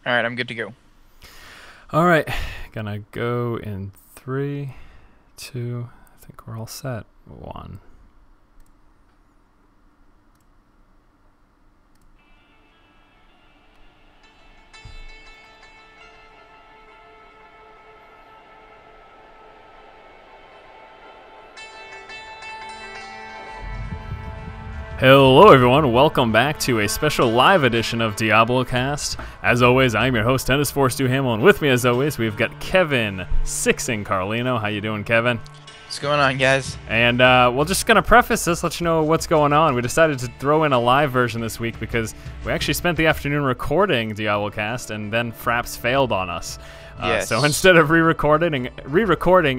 All right, I'm good to go. All right, gonna go in 3, 2. I think we're all set. 1. Hello everyone, welcome back to a special live edition of DiabloCast. As always, I'm your host, Tennis Force Hamill, and with me as always, we've got Kevin Sixen Carlino. How you doing, Kevin? What's going on, guys? And we're just going to preface this, let you know what's going on. We decided to throw in a live version this week because we actually spent the afternoon recording DiabloCast, and then Fraps failed on us. Yes. So instead of re-recording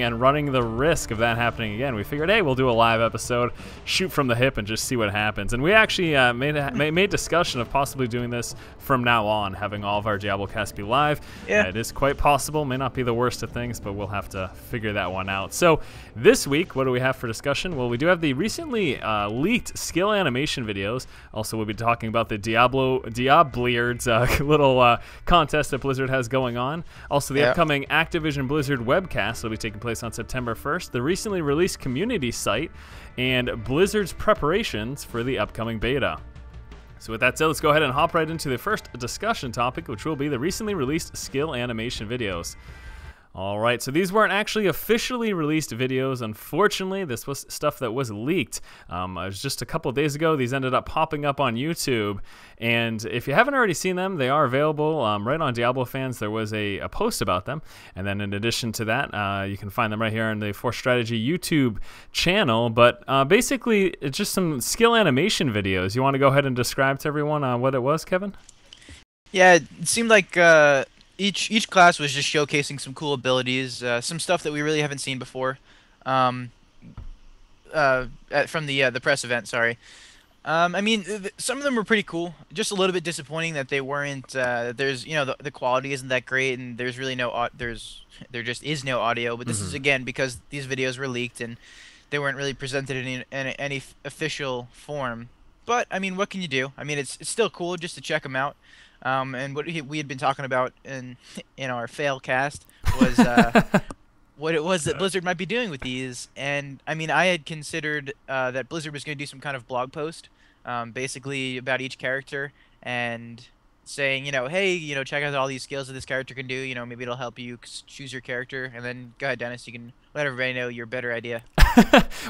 and running the risk of that happening again, we figured, hey, we'll do a live episode, shoot from the hip, and just see what happens. And we actually made discussion of possibly doing this from now on, having all of our DiabloCast be live. Yeah. It is quite possible. May not be the worst of things, but we'll have to figure that one out. So this week, what do we have for discussion? Well, we do have the recently leaked skill animation videos. Also, we'll be talking about the Blizzard's little contest that Blizzard has going on. Also, the upcoming Activision Blizzard webcast will be taking place on September 1st, the recently released community site, and Blizzard's preparations for the upcoming beta. So with that said, let's go ahead and hop right into the first discussion topic, which will be the recently released skill animation videos. Alright, so these weren't actually officially released videos. Unfortunately, this was stuff that was leaked. It was just a couple of days ago. These ended up popping up on YouTube. And if you haven't already seen them, they are available right on Diablo Fans. There was a post about them. And then in addition to that, you can find them right here on the Force Strategy YouTube channel. But basically, it's just some skill animation videos. You want to go ahead and describe to everyone what it was, Kevin? Yeah, it seemed like each class was just showcasing some cool abilities, some stuff that we really haven't seen before, from the press event. Sorry. I mean, some of them were pretty cool. Just a little bit disappointing that they weren't. There's, the quality isn't that great, and there's really there just is no audio. But this is again because these videos were leaked and they weren't really presented in any official form. But I mean, what can you do? I mean, it's still cool just to check them out. And what we had been talking about in our fail cast was what it was that Blizzard might be doing with these. And I mean, I had considered that Blizzard was going to do some kind of blog post, basically about each character and saying, hey, check out all these skills that this character can do. Maybe it'll help you choose your character. And then go ahead, Dennis. You can let everybody know your better idea.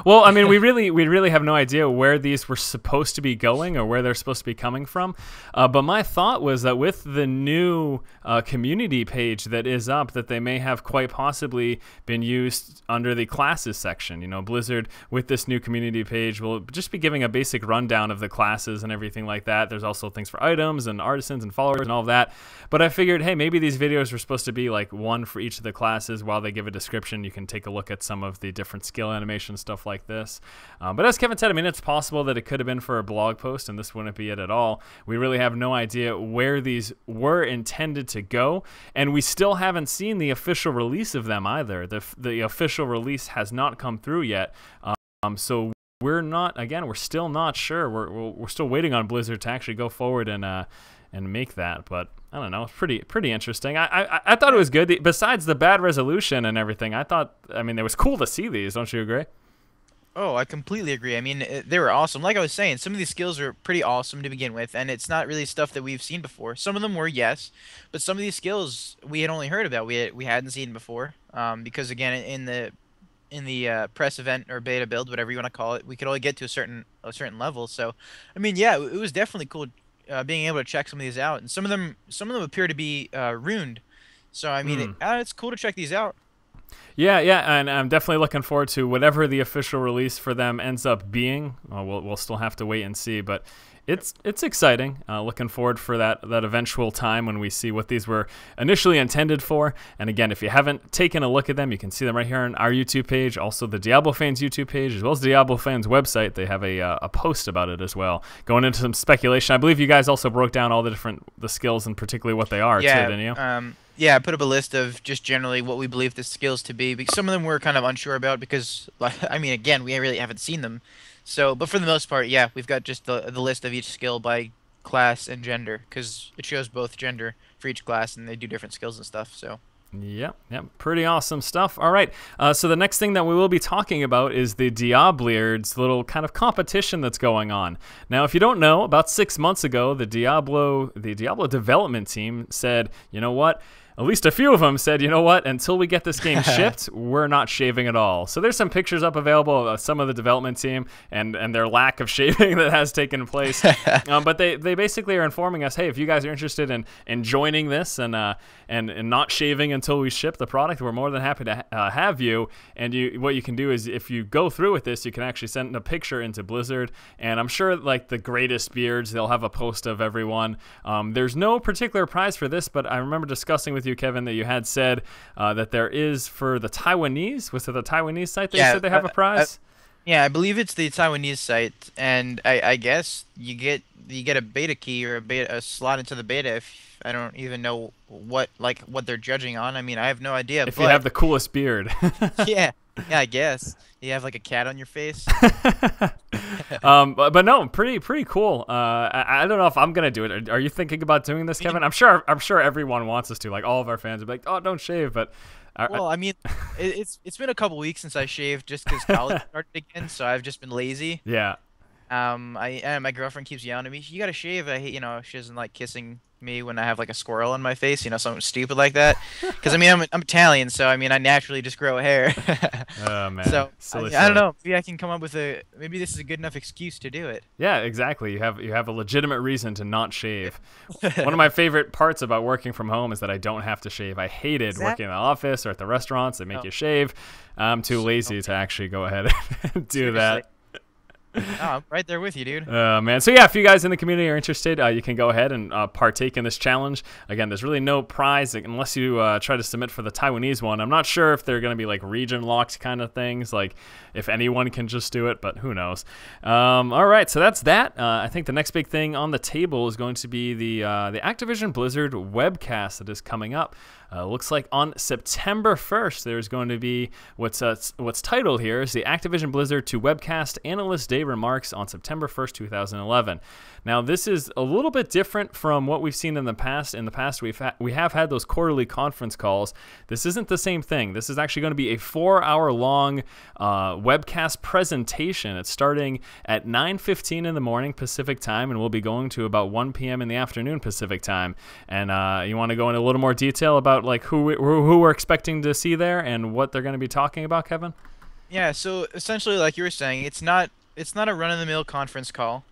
Well, I mean, we really have no idea where these were supposed to be going or where they're supposed to be coming from. But my thought was that with the new community page that is up, that they may have quite possibly been used under the classes section. Blizzard with this new community page will just be giving a basic rundown of the classes and everything like that. There's also things for items and artisans and followers and all of that. But I figured, hey, maybe these videos were supposed to be like one for each of the classes. While they give a description, you can take a look at some of the different skill animations, stuff like this. But as Kevin said, I mean, it's possible that it could have been for a blog post, and this wouldn't be it at all. We really have no idea where these were intended to go, and we still haven't seen the official release of them either. The official release has not come through yet. So we're still not sure. We're still waiting on Blizzard to actually go forward and make that, but I don't know. It's pretty interesting. I thought it was good. Besides the bad resolution and everything, I mean, it was cool to see these. Don't you agree? Oh, I completely agree. I mean, they were awesome. Like I was saying, some of these skills are pretty awesome to begin with, and it's not really stuff that we've seen before. Some of them were, yes, but some of these skills we had only heard about. We hadn't seen before, because again, in the press event or beta build, whatever you want to call it, we could only get to a certain level. So, I mean, yeah, it was definitely cool being able to check some of these out, and some of them appear to be ruined. So, I mean, it's cool to check these out. Yeah, and I'm definitely looking forward to whatever the official release for them ends up being. We'll still have to wait and see, but it's exciting. Looking forward for that eventual time when we see what these were initially intended for. And again, if you haven't taken a look at them, you can see them right here on our YouTube page, also the Diablo Fans YouTube page, as well as the Diablo Fans website. They have a post about it as well, going into some speculation. I believe you guys also broke down all the skills and particularly what they are, too, didn't you? Yeah, I put up a list of just generally what we believe the skills to be. Because some of them we're kind of unsure about because, I mean, again, we really haven't seen them. So, but for the most part, yeah, we've got just the list of each skill by class and gender, because it shows both gender for each class, and they do different skills and stuff. So. Yep, pretty awesome stuff. All right, so the next thing that we will be talking about is the Diablerds little kind of competition that's going on. Now, if you don't know, about 6 months ago, the Diablo development team said, you know what? At least a few of them said, you know what, until we get this game shipped, we're not shaving at all. So there's some pictures up available of some of the development team and their lack of shaving that has taken place. But they basically are informing us, hey, if you guys are interested in joining this and not shaving until we ship the product, we're more than happy to have you. And what you can do is if you go through with this, you can actually send a picture into Blizzard. And I'm sure like the greatest beards, they'll have a post of everyone. There's no particular prize for this, but I remember discussing with you, Kevin, that you had said that there is for the Taiwanese. Was it the Taiwanese site they said they have a prize? Yeah, I believe it's the Taiwanese site, and I guess you get a beta key or a slot into the beta. If I don't even know what they're judging on. I mean, I have no idea. If you have the coolest beard. yeah, I guess you have like a cat on your face. But no, pretty cool. I don't know if I'm gonna do it. Are you thinking about doing this, Kevin? I'm sure everyone wants us to. Like all of our fans would be like, "Oh, don't shave." But well, I mean, it's been a couple weeks since I shaved just because college started again, so I've just been lazy. Yeah. My girlfriend keeps yelling at me, "You gotta shave." I hate, she doesn't like kissing me when I have like a squirrel on my face, something stupid like that. Because I mean, I'm Italian, so I mean, I naturally just grow hair. Oh man. So I don't know. Maybe I can come up with maybe this is a good enough excuse to do it. Yeah, exactly. You have a legitimate reason to not shave. One of my favorite parts about working from home is that I don't have to shave. I hated working in the office or at the restaurants. They make you shave. I'm too lazy to actually go ahead and do that. Oh, I'm right there with you, dude. Man. So yeah, if you guys in the community are interested, you can go ahead and partake in this challenge. Again, there's really no prize unless you try to submit for the Taiwanese one. I'm not sure if they're going to be like region locked kind of things, like if anyone can just do it, but who knows. All right, so that's that. I think the next big thing on the table is going to be the Activision Blizzard webcast that is coming up. Looks like on September 1st, there's going to be what's titled here is the Activision Blizzard to Webcast Analyst Day Remarks on September 1st, 2011. Now, this is a little bit different from what we've seen in the past. In the past, we have had those quarterly conference calls. This isn't the same thing. This is actually going to be a 4-hour-long webcast presentation. It's starting at 9:15 in the morning Pacific time, and we'll be going to about 1 p.m. in the afternoon Pacific time. And you want to go into a little more detail about like who we're expecting to see there and what they're going to be talking about, Kevin? Yeah. So essentially, like you were saying, it's not a run-of-the-mill conference call.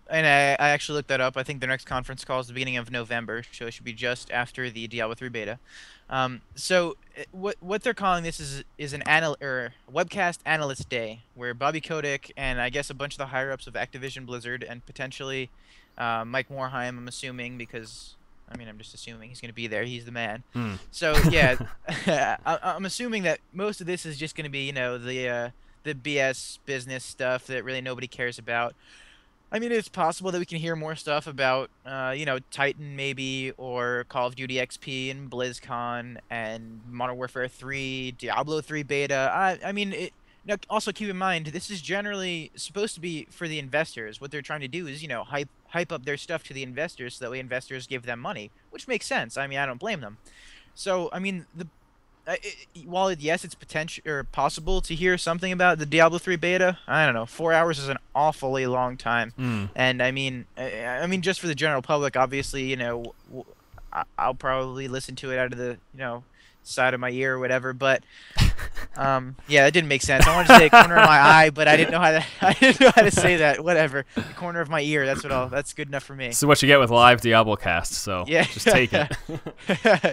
And I actually looked that up. I think the next conference call is the beginning of November, so it should be just after the Diablo 3 beta. So what they're calling this is an webcast analyst day, where Bobby Kotick and I guess a bunch of the higher ups of Activision Blizzard and potentially Mike Morhaime, I'm assuming, because I mean I'm just assuming he's going to be there. He's the man. So yeah, I'm assuming that most of this is just going to be the BS business stuff that really nobody cares about. I mean, it's possible that we can hear more stuff about, Titan maybe, or Call of Duty XP and BlizzCon and Modern Warfare 3, Diablo 3 beta. I mean, now also keep in mind, this is generally supposed to be for the investors. What they're trying to do is, hype up their stuff to the investors so that way investors give them money, which makes sense. I mean, I don't blame them. So, I mean, while yes, it's potential or possible to hear something about the Diablo 3 beta, I don't know. 4 hours is an awfully long time, and I mean, just for the general public, obviously, I'll probably listen to it out of the side of my ear or whatever. But yeah, that didn't make sense. I wanted to say corner of my eye, but I didn't know how to say that. Whatever, the corner of my ear. That's good enough for me. So what you get with live DiabloCast. So yeah, just take it.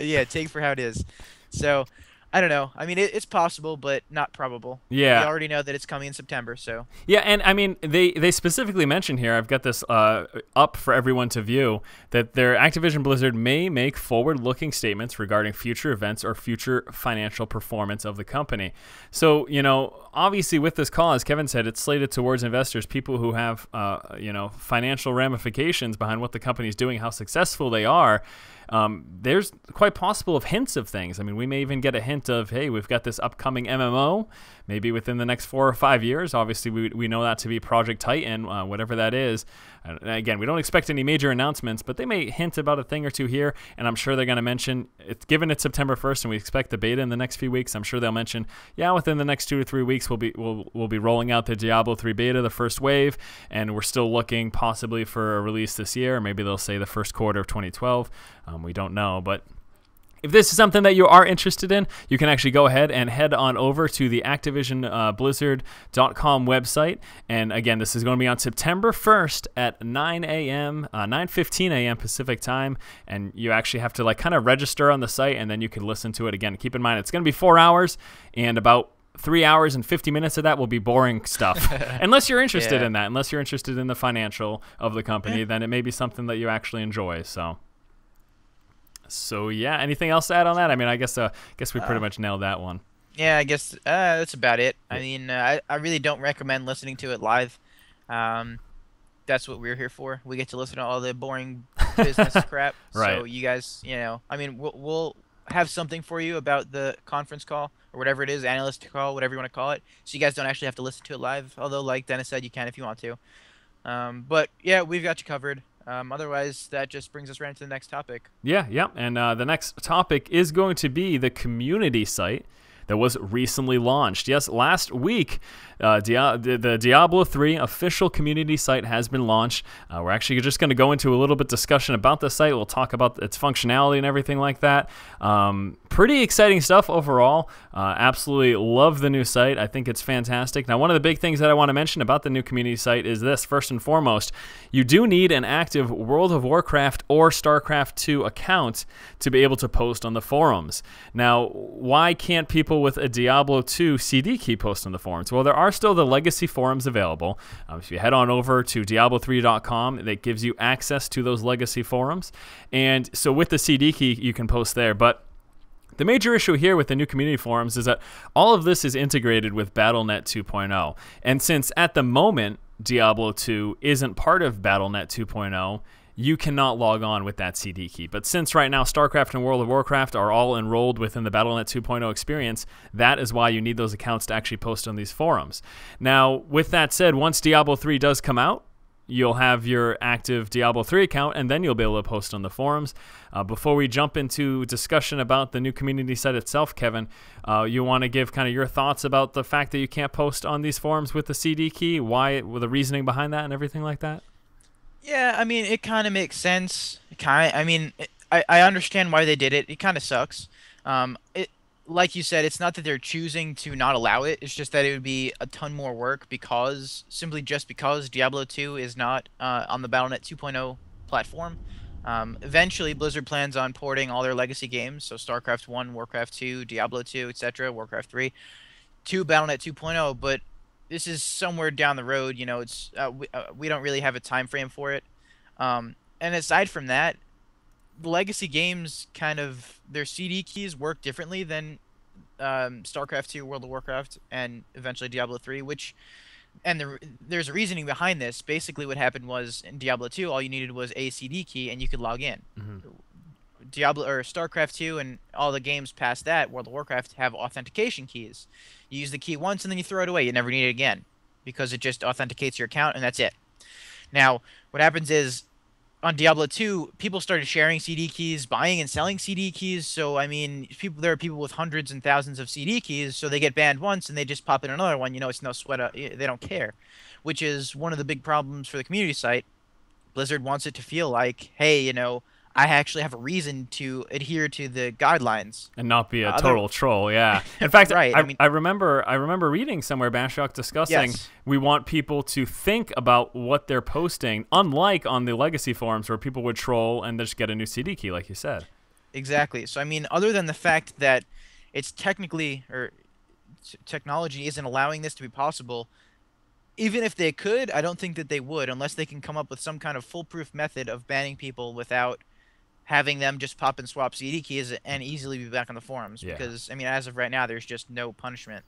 Yeah, take it for how it is. So, I don't know. I mean, it's possible, but not probable. Yeah. We already know that it's coming in September, so. Yeah, and I mean, they specifically mention here, I've got this up for everyone to view, that their Activision Blizzard may make forward-looking statements regarding future events or future financial performance of the company. So, obviously with this call, as Kevin said, it's slated towards investors, people who have, financial ramifications behind what the company's doing, how successful they are. there's quite possible of hints of things. I mean, we may even get a hint of, hey, we've got this upcoming MMO, maybe within the next 4 or 5 years. Obviously, we know that to be Project Titan, whatever that is. And again, we don't expect any major announcements, but they may hint about a thing or two here, and I'm sure they're going to mention, given it's September 1st and we expect the beta in the next few weeks, I'm sure they'll mention, yeah, within the next 2 to 3 weeks we'll be rolling out the Diablo 3 beta, the first wave, and we're still looking possibly for a release this year, or maybe they'll say the first quarter of 2012. We don't know, but if this is something that you are interested in, you can actually go ahead and head on over to the Activision Blizzard.com website. And again, this is going to be on September 1st at 9 a.m., 9:15 a.m. Pacific time. And you actually have to kind of register on the site, and then you can listen to it again. Keep in mind, it's going to be 4 hours, and about 3 hours and 50 minutes of that will be boring stuff. Unless you're interested in that, unless you're interested in the financial of the company, then it may be something that you actually enjoy. So yeah, anything else to add on that? I mean, I guess we pretty much nailed that one. Yeah, I guess that's about it. I mean, I really don't recommend listening to it live. That's what we're here for. We get to listen to all the boring business crap. Right. So you guys, I mean, we'll have something for you about the conference call or whatever it is, analyst call, whatever you want to call it. So you guys don't actually have to listen to it live. Although, like Dennis said, you can if you want to. But yeah, we've got you covered. Otherwise, that just brings us right into the next topic. Yeah. And the next topic is going to be the community site that was recently launched. Yes, last week, the Diablo 3 official community site has been launched. We're actually just going to go into a little bit discussion about the site. We'll talk about its functionality and everything like that. Pretty exciting stuff overall. Absolutely love the new site. I think it's fantastic. Now, one of the big things that I want to mention about the new community site is this. First and foremost, you do need an active World of Warcraft or StarCraft 2 account to be able to post on the forums. Now, why can't people with a Diablo 2 CD key post on the forums? Well, there are still the legacy forums available. If you head on over to Diablo3.com, that gives you access to those legacy forums. And so with the CD key, you can post there. But the major issue here with the new community forums is that all of this is integrated with Battle.net 2.0. And since at the moment, Diablo 2 isn't part of Battle.net 2.0, you cannot log on with that CD key. But since right now StarCraft and World of Warcraft are all enrolled within the Battle.net 2.0 experience, that is why you need those accounts to actually post on these forums. Now, with that said, once Diablo 3 does come out, you'll have your active Diablo 3 account, and then you'll be able to post on the forums. Before we jump into discussion about the new community site itself, Kevin, you want to give kind of your thoughts about the fact that you can't post on these forums with the CD key, why, with the reasoning behind that and everything like that? Yeah, I mean, it kind of makes sense. I understand why they did it. It kind of sucks. Like you said, it's not that they're choosing to not allow it. It's just that it would be a ton more work simply because Diablo 2 is not on the Battle.net 2.0 platform. Eventually, Blizzard plans on porting all their legacy games, so StarCraft 1, Warcraft 2, Diablo 2, etc., Warcraft 3, to Battle.net 2.0, but this is somewhere down the road. It's we don't really have a time frame for it. And aside from that, the legacy games their CD keys work differently than StarCraft 2, World of Warcraft, and eventually Diablo 3. There's a reasoning behind this. Basically, what happened was in Diablo 2, all you needed was a CD key, and you could log in. Mm-hmm. StarCraft 2 and all the games past that, World of Warcraft, have authentication keys. You use the key once and then you throw it away. You never need it again because it just authenticates your account and that's it. Now, what happens is on Diablo 2, people started sharing CD keys, buying and selling CD keys. So, I mean, there are people with hundreds and thousands of CD keys, so they get banned once and they just pop in another one. It's no sweat. They don't care, which is one of the big problems for the community site. Blizzard wants it to feel like, hey, I actually have a reason to adhere to the guidelines and not be a total troll. Yeah. In fact, right. I remember reading somewhere Bashok discussing we want people to think about what they're posting, unlike on the legacy forums where people would troll and just get a new CD key, like you said. Exactly. So I mean, other than the fact that it's technology isn't allowing this to be possible. Even if they could, I don't think that they would, unless they can come up with some kind of foolproof method of banning people without having them just pop and swap CD keys and easily be back on the forums. Yeah. Because, I mean, as of right now, there's just no punishment.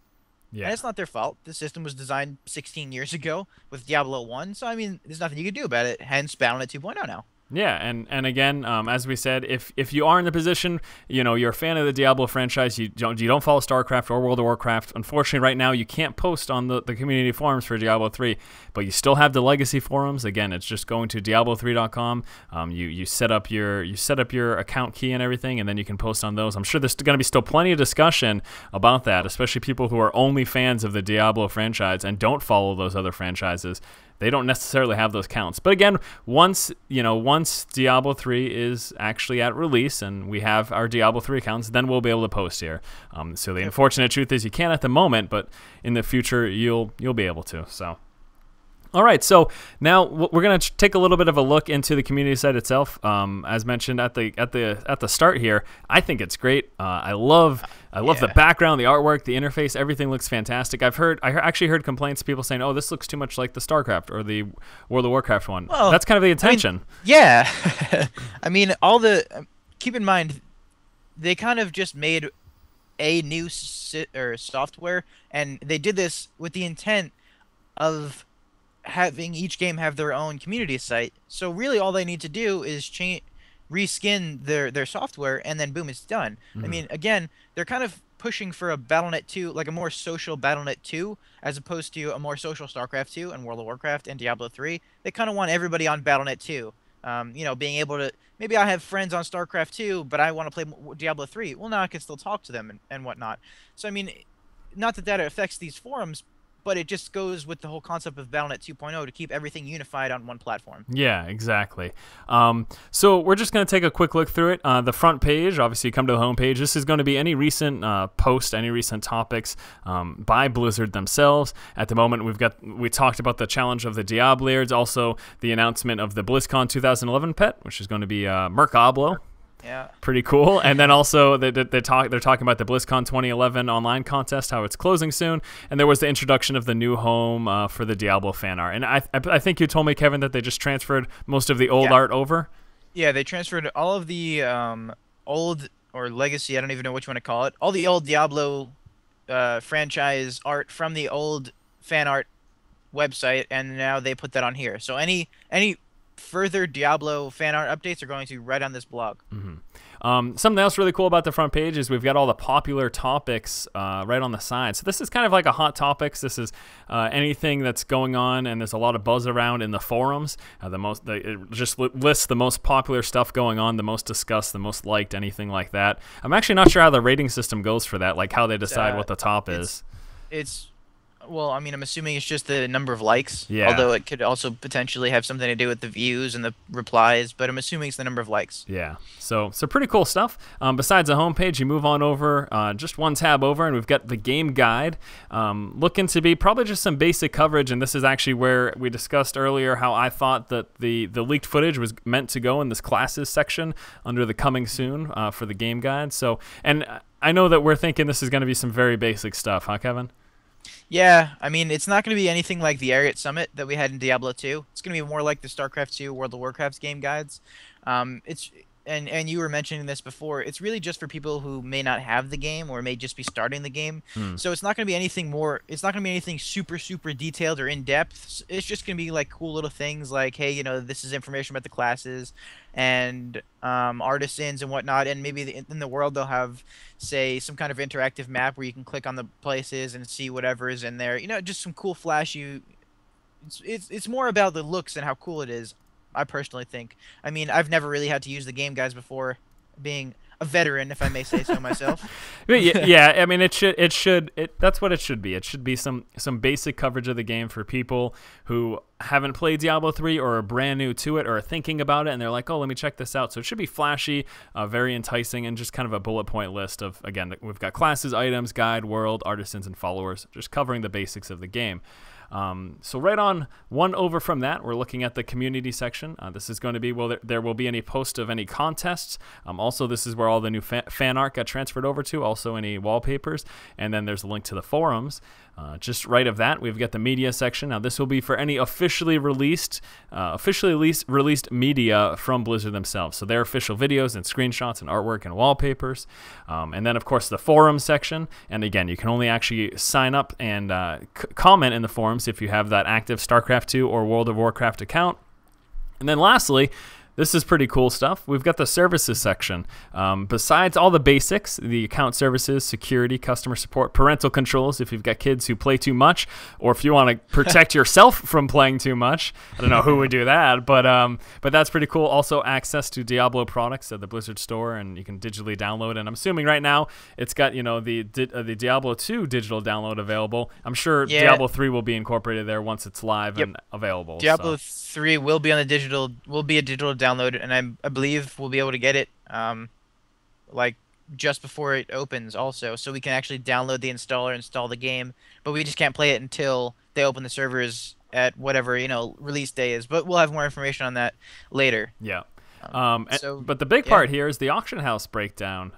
Yeah. And it's not their fault. The system was designed 16 years ago with Diablo 1, so, I mean, there's nothing you can do about it. Hence, Battle.net 2.0 now. Yeah, and again, as we said, if you are in the position, you're a fan of the Diablo franchise, you don't follow StarCraft or World of Warcraft. Unfortunately, right now you can't post on the community forums for Diablo 3, but you still have the legacy forums. Again, it's just going to Diablo3.com. You set up your account key and everything, and then you can post on those. I'm sure there's going to be still plenty of discussion about that, especially people who are only fans of the Diablo franchise and don't follow those other franchises. They don't necessarily have those counts. But again, once Diablo 3 is actually at release and we have our Diablo 3 accounts, then we'll be able to post here. So the unfortunate truth is you can't at the moment, but in the future you'll be able to. So. All right, so now we're going to take a little bit of a look into the community site itself. As mentioned at the start here, I think it's great. I love the background, the artwork, the interface. Everything looks fantastic. I actually heard complaints, people saying, "Oh, this looks too much like the StarCraft or the World of Warcraft one." Well, that's kind of the intention. Yeah, I mean, keep in mind, they kind of just made a new software, and they did this with the intent of having each game have their own community site. So really all they need to do is reskin their software, and then boom, it's done. I mean, again, they're kind of pushing for a Battle.net 2, like a more social Battle.net 2, as opposed to a more social StarCraft 2 and World of Warcraft and Diablo 3. They kind of want everybody on Battle.net 2. Being able to, maybe I have friends on StarCraft 2, but I want to play Diablo 3. Well, now I can still talk to them and whatnot. So, I mean, not that affects these forums, but it just goes with the whole concept of Battle.net 2.0 to keep everything unified on one platform. Yeah, exactly. So we're just going to take a quick look through it. The front page, obviously you come to the home page. This is going to be any recent post, any recent topics by Blizzard themselves. At the moment, we talked about the challenge of the Diabliards, also the announcement of the BlizzCon 2011 pet, which is going to be Mercablo. Yeah. Pretty cool. And then also they're talking about the BlizzCon 2011 online contest, how it's closing soon. And there was the introduction of the new home for the Diablo fan art. And I think you told me, Kevin, that they just transferred most of the old art over. Yeah, they transferred all of the old or legacy, I don't even know which one to call it, all the old Diablo franchise art from the old fan art website, and now they put that on here. So any further Diablo fan art updates are going to be right on this blog. Something else really cool about the front page is we've got all the popular topics right on the side. So this is kind of like a hot topics. This is anything that's going on, and there's a lot of buzz around in the forums. It just lists the most popular stuff going on, the most discussed, the most liked, anything like that. I'm actually not sure how the rating system goes for that, like how they decide what the top is. Well, I mean, I'm assuming it's just the number of likes. Yeah. Although it could also potentially have something to do with the views and the replies, but I'm assuming it's the number of likes. Yeah. So pretty cool stuff. Besides the homepage, you move on over just one tab over, and we've got the game guide. Looking to be probably just some basic coverage, and this is actually where we discussed earlier how I thought that the leaked footage was meant to go in this classes section under the coming soon for the game guide. So, and I know that we're thinking this is going to be some very basic stuff, huh, Kevin? Yeah, I mean, it's not going to be anything like the Ariat Summit that we had in Diablo 2. It's going to be more like the StarCraft 2, World of Warcraft game guides. And you were mentioning this before, it's really just for people who may not have the game or may just be starting the game. So it's not going to be anything super, super detailed or in-depth. It's just going to be like cool little things like, hey, this is information about the classes and artisans and whatnot. And maybe in the world they'll have, say, some kind of interactive map where you can click on the places and see whatever is in there. Just some cool flashy. It's more about the looks and how cool it is, I personally think. I mean, I've never really had to use the game guides before, being a veteran, if I may say so myself. Yeah, I mean, that's what it should be. It should be some basic coverage of the game for people who haven't played Diablo 3 or are brand new to it or are thinking about it, and they're like, oh, let me check this out. So it should be flashy, very enticing, and just kind of a bullet point list of, again, we've got classes, items, guide, world, artisans, and followers, just covering the basics of the game. So right on one over from that, we're looking at the community section. This is going to be, there will be any post of any contests. Also, this is where all the new fan art got transferred over to, also any wallpapers. And then there's a link to the forums. Just right of that, we've got the media section. Now, this will be for any officially released media from Blizzard themselves. So their official videos and screenshots and artwork and wallpapers. And then, of course, the forum section. And again, you can only actually sign up and comment in the forums if you have that active StarCraft 2 or World of Warcraft account. And then lastly, This is pretty cool stuff. We've got the services section. Besides all the basics, the account services, security, customer support, parental controls if you've got kids who play too much, or if you want to protect yourself from playing too much. I don't know who would do that, but that's pretty cool. Also access to Diablo products at the Blizzard store, and you can digitally download. And I'm assuming right now it's got the Diablo II digital download available. I'm sure Diablo 3 will be incorporated there once it's live and available. Diablo 3 will be on the digital, will be a digital download, and I believe we'll be able to get it like just before it opens also, so we can actually download the installer, install the game, but we just can't play it until they open the servers at whatever release day is. But we'll have more information on that later. Yeah. But the big part here is the auction house breakdown.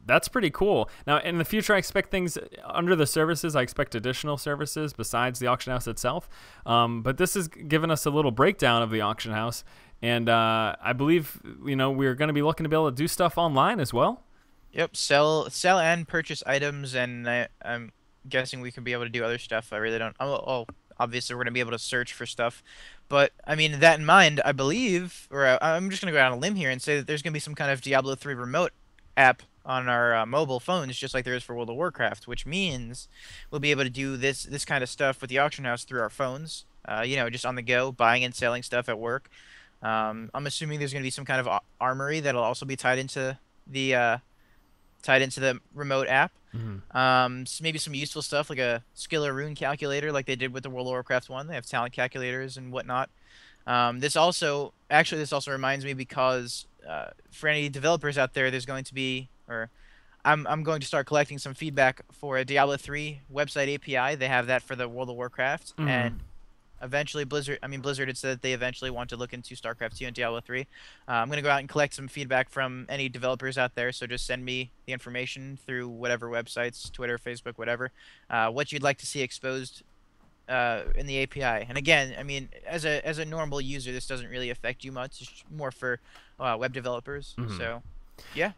That's pretty cool. Now, in the future, I expect things under the services. I expect additional services besides the auction house itself. But this is giving us a little breakdown of the auction house. And I believe, we're going to be looking to be able to do stuff online as well. Yep, sell and purchase items, and I'm guessing we can be able to do other stuff. I really don't. Obviously, we're going to be able to search for stuff. But, I mean, that in mind, I believe, or I'm just going to go out on a limb here and say that there's going to be some kind of Diablo 3 remote app on our mobile phones, just like there is for World of Warcraft, which means we'll be able to do this kind of stuff with the auction house through our phones, just on the go, buying and selling stuff at work. I'm assuming there's going to be some kind of armory that'll also be tied into the remote app. Mm-hmm. Maybe some useful stuff like a skill or rune calculator, like they did with the World of Warcraft one. They have talent calculators and whatnot. This also reminds me, because for any developers out there, there's going to be, or I'm going to start collecting some feedback for a Diablo 3 website API. They have that for the World of Warcraft, mm-hmm. and eventually Blizzard had said that they eventually want to look into StarCraft 2 and Diablo 3. I'm going to go out and collect some feedback from any developers out there, so just send me the information through whatever websites, Twitter, Facebook, whatever, what you'd like to see exposed in the API. And again, I mean, as a normal user, this doesn't really affect you much. It's more for web developers. Mm-hmm. So yeah.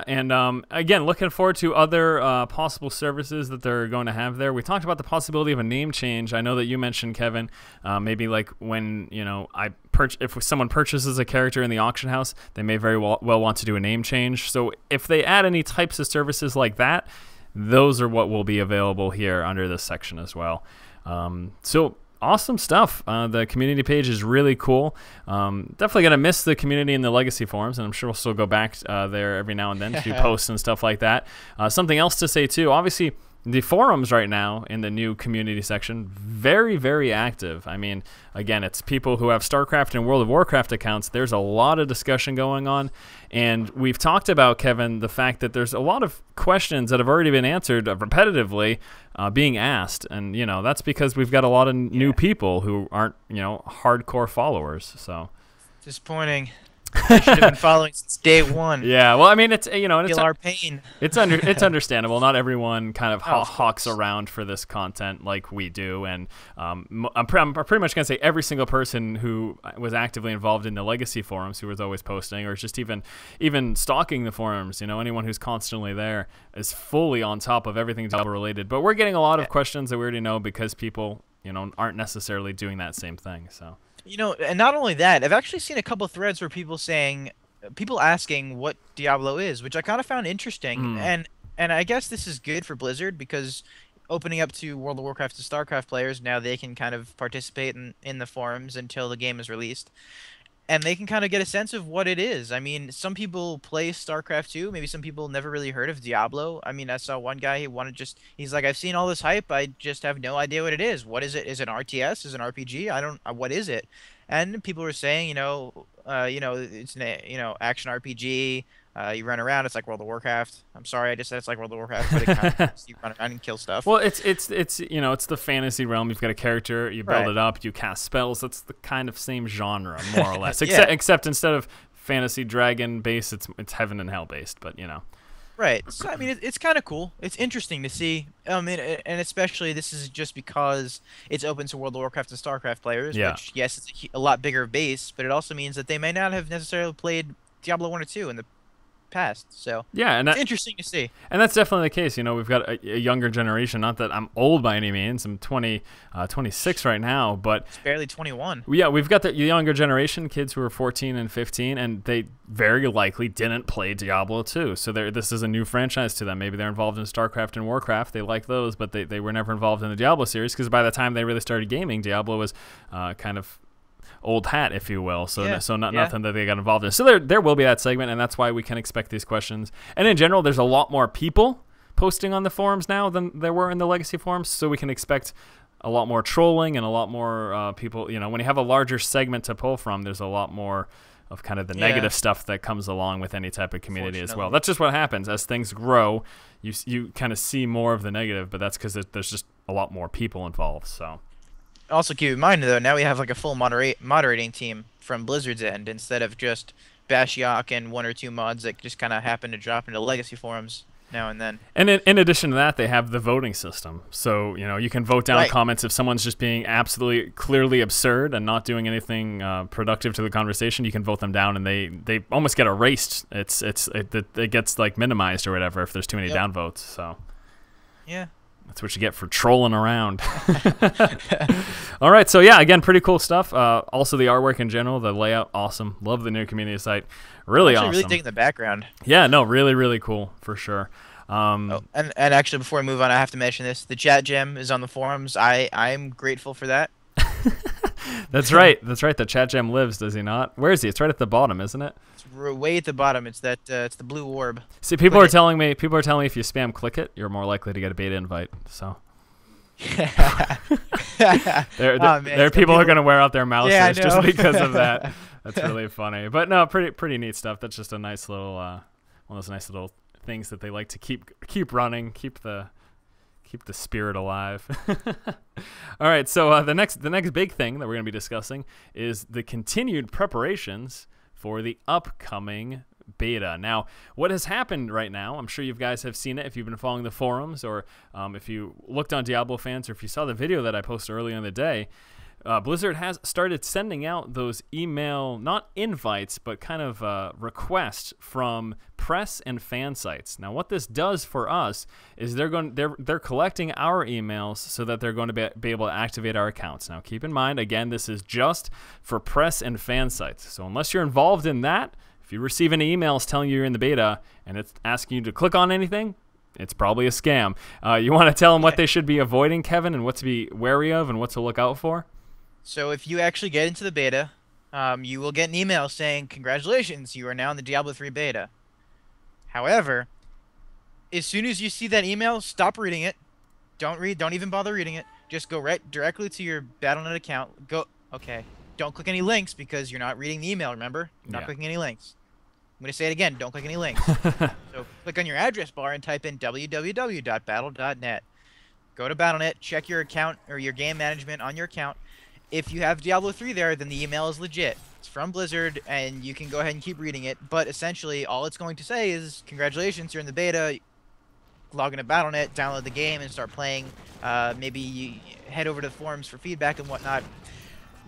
And again, looking forward to other possible services that they're going to have there. We talked about the possibility of a name change. I know that you mentioned, Kevin, maybe like when if someone purchases a character in the auction house, they may very well want to do a name change. So if they add any types of services like that, those are what will be available here under this section as well. So awesome stuff. The community page is really cool. Definitely going to miss the community in the legacy forums, and I'm sure we'll still go back there every now and then to do posts and stuff like that. Something else to say, too, obviously, the forums right now in the new community section, very, very active. I mean, again, it's people who have StarCraft and World of Warcraft accounts. There's a lot of discussion going on. And we've talked about, Kevin, the fact that there's a lot of questions that have already been answered repetitively being asked. And, that's because we've got a lot of new people who aren't, hardcore followers. So disappointing. I should have been following since day one. Yeah, well, I mean, it's feel our pain. It's understandable. Not everyone kind of hawks around for this content like we do, and I'm pretty much gonna say every single person who was actively involved in the legacy forums, who was always posting, or just even stalking the forums. Anyone who's constantly there is fully on top of everything Diablo related. But we're getting a lot of questions that we already know because people aren't necessarily doing that same thing. So. And not only that, I've actually seen a couple threads where people asking what Diablo is, which I kind of found interesting. And I guess this is good for Blizzard, because opening up to World of Warcraft and StarCraft players, now they can kind of participate in the forums until the game is released. And they can kind of get a sense of what it is. I mean, some people play StarCraft 2. Maybe some people never really heard of Diablo. I mean, I saw one guy, he's like, I've seen all this hype. I just have no idea what it is. What is it? Is it an RTS? Is it an RPG? What is it? And people were saying, it's an, action RPG. You run around. It's like World of Warcraft. I'm sorry, I just said it's like World of Warcraft, but it kind of you run around and kill stuff. Well, it's it's the fantasy realm. You've got a character, you build it up, you cast spells. That's the kind of same genre, more or less. Except instead of fantasy dragon based, it's heaven and hell based. But Right. So I mean, it's kind of cool. It's interesting to see. And especially this is just because it's open to World of Warcraft and StarCraft players. Yeah. Which, yes, it's a lot bigger base, but it also means that they may not have necessarily played Diablo 1 or 2 in the past. So Yeah, and it's interesting to see. and that's definitely the case. You know, we've got a younger generation. Not that I'm old by any means. I'm 26 right now, but It's barely 21. yeah, we've got the younger generation, kids who are 14 and 15, and they very likely didn't play Diablo 2. So this is a new franchise to them. Maybe they're involved in StarCraft and Warcraft. They like those, but they were never involved in the Diablo series because by the time they really started gaming, Diablo was kind of old hat, if you will. So nothing that they got involved in. So there will be that segment, and that's why we can expect these questions. And in general, there's a lot more people posting on the forums now than there were in the legacy forums, so we can expect a lot more trolling and a lot more people. You know, when you have a larger segment to pull from, there's a lot more of kind of the negative stuff that comes along with any type of community as well. That's just what happens as things grow. You kind of see more of the negative, but that's because there's just a lot more people involved. So. Also keep in mind though, now we have like a full moderating team from Blizzard's end instead of just Bashiok and one or two mods that just kind of happen to drop into legacy forums now and then. And in addition to that, they have the voting system. So, you know, you can vote down comments if someone's just being absolutely clearly absurd and not doing anything productive to the conversation. You can vote them down, and they almost get erased. It gets like minimized or whatever if there's too many downvotes. So yeah. That's what you get for trolling around. All right, so yeah, again, pretty cool stuff. Also, the artwork in general, the layout, awesome. Love the new community site. Really awesome. Really digging the background. Yeah, no, really, really cool for sure. And actually, before I move on, I have to mention this. The chat gem is on the forums. I'm grateful for that. That's right. That's right. The chat gem lives, does he not? Where is he? It's right at the bottom, isn't it? It's way at the bottom. It's that. It's the blue orb. See, people are telling me if you spam click it, you're more likely to get a beta invite. So. there are people who are going to wear out their mouses just because of that. That's really funny. But no, pretty neat stuff. That's just a nice little one of those nice little things that they like to keep running, keep the spirit alive. All right, so the next big thing that we're going to be discussing is the continued preparations for the upcoming beta. Now, what has happened right now, I'm sure you guys have seen it if you've been following the forums, or if you looked on Diablo Fans, or if you saw the video that I posted earlier in the day. Blizzard has started sending out those email, not invites, but kind of requests from press and fan sites. Now, what this does for us is they're collecting our emails so that they're going to be able to activate our accounts. Now, keep in mind, again, this is just for press and fan sites. So unless you're involved in that, if you receive any emails telling you you're in the beta and it's asking you to click on anything, it's probably a scam. You want to tell them what they should be avoiding, Kevin, and what to be wary of and what to look out for? So if you actually get into the beta, you will get an email saying, "Congratulations, you are now in the Diablo 3 beta." However, as soon as you see that email, stop reading it. Don't even bother reading it. Just go right directly to your Battle.net account. Don't click any links because you're not reading the email, remember? You're not clicking any links. I'm going to say it again, don't click any links. So click on your address bar and type in www.battle.net. Go to Battle.net, check your account or your game management on your account. If you have Diablo 3 there, then the email is legit. It's from Blizzard, and you can go ahead and keep reading it. But essentially, all it's going to say is, "Congratulations, you're in the beta. Log into Battle.net, download the game, and start playing." Maybe you head over to the forums for feedback and whatnot.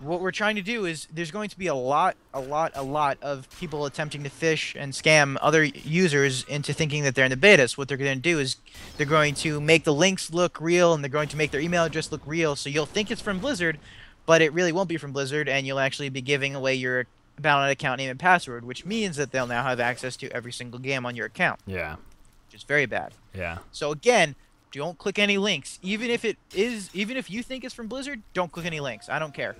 What we're trying to do is, there's going to be a lot of people attempting to phish and scam other users into thinking that they're in the beta. So what they're going to do is, they're going to make the links look real, and they're going to make their email address look real. So you'll think it's from Blizzard, but it really won't be from Blizzard, and you'll actually be giving away your Battle.net account name and password, which means that they'll now have access to every single game on your account. Yeah. Which is very bad. Yeah. So again, don't click any links. Even if you think it's from Blizzard, don't click any links. I don't care.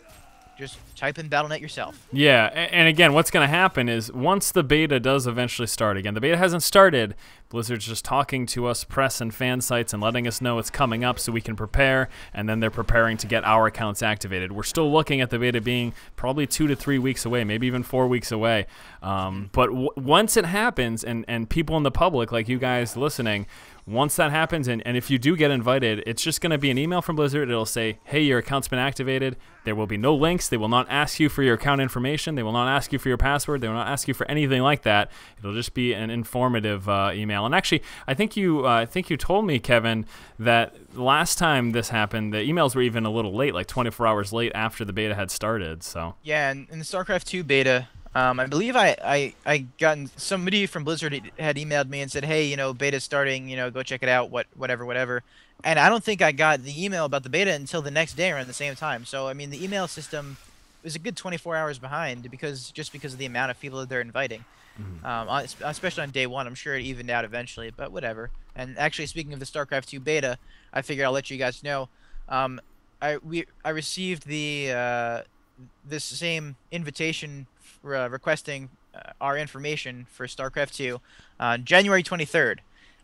Just type in Battle.net yourself. Yeah, and again, what's going to happen is once the beta does eventually start, again, the beta hasn't started. Blizzard's just talking to us press and fan sites and letting us know it's coming up so we can prepare, and then they're preparing to get our accounts activated. We're still looking at the beta being probably 2 to 3 weeks away, maybe even 4 weeks away. But once it happens, and people in the public, like you guys listening, once that happens, and if you do get invited, it's just going to be an email from Blizzard. It'll say, "Hey, your account's been activated." There will be no links. They will not ask you for your account information. They will not ask you for your password. They will not ask you for anything like that. It'll just be an informative email. And actually, I think you told me, Kevin, that last time this happened, the emails were even a little late, like 24 hours late after the beta had started. So yeah, and in the StarCraft 2 beta, I believe I gotten somebody from Blizzard had emailed me and said, hey, beta's starting, go check it out, whatever, whatever. And I don't think I got the email about the beta until the next day around the same time. So I mean, the email system was a good 24 hours behind because of the amount of people that they're inviting. Especially on day one, I'm sure it evened out eventually, but whatever. And actually, speaking of the StarCraft 2 beta, I figured I'll let you guys know. Um, I received this same invitation requesting our information for StarCraft 2 on January 23rd.